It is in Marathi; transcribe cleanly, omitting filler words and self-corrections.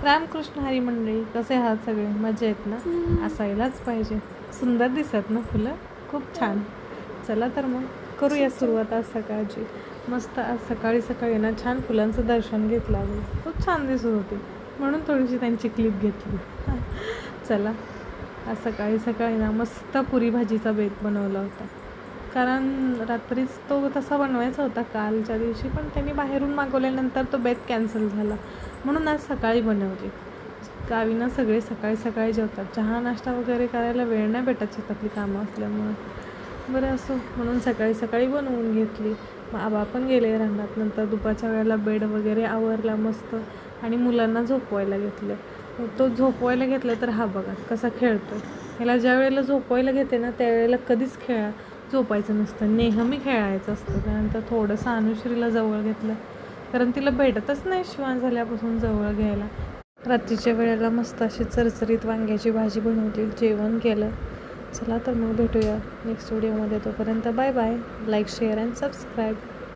रामकृष्ण हरी मंडळी, कसे आहात सगळे? मजा येत ना? असायलाच पाहिजे. सुंदर दिसत ना फुलं, खूप छान. चला तर मग करूया सुरुवात आज सकाळची. मस्त आज सकाळी सकाळी ना छान फुलांचं दर्शन घेतलं आम्ही. खूप छान दिसत होती, म्हणून थोडीशी त्यांची क्लिप घेतली. चला, आज सकाळी सकाळी ना मस्त पुरी भाजीचा बेत बनवला होता. कारण रात्रीच तो तसा बनवायचा होता कालच्या दिवशी, पण त्यांनी बाहेरून मागवल्यानंतर तो बेत कॅन्सल झाला, म्हणून आज सकाळी बनवली. गावी ना सगळे सकाळी सकाळी जेवतात, चहा नाश्ता वगैरे करायला वेळ नाही भेटत शेतातली कामं असल्यामुळं. बरं असो, म्हणून सकाळी सकाळी बनवून घेतली. मग आबा पण गेले रानात. नंतर दुपारच्या वेळेला बेड वगैरे आवरला मस्त आणि मुलांना झोपवायला घेतलं. तो झोपवायला घेतला तर हा बघा कसा खेळतो. ह्याला ज्या वेळेला झोपवायला घेते ना त्यावेळेला कधीच झोपायचं नसतं, नेहमी खेळायचं असतं. त्यानंतर थोडंसं अनुश्रीला जवळ घेतलं, कारण तिला भेटतच नाही श्वान झाल्यापासून जवळ घ्यायला. रात्रीच्या वेळेला मस्त अशी चरचरीत वांग्याची भाजी बनवली, जेवण केलं. चला तर मग भेटूया नेक्स्ट व्हिडिओमध्ये. तोपर्यंत bye bye. Like, share and subscribe.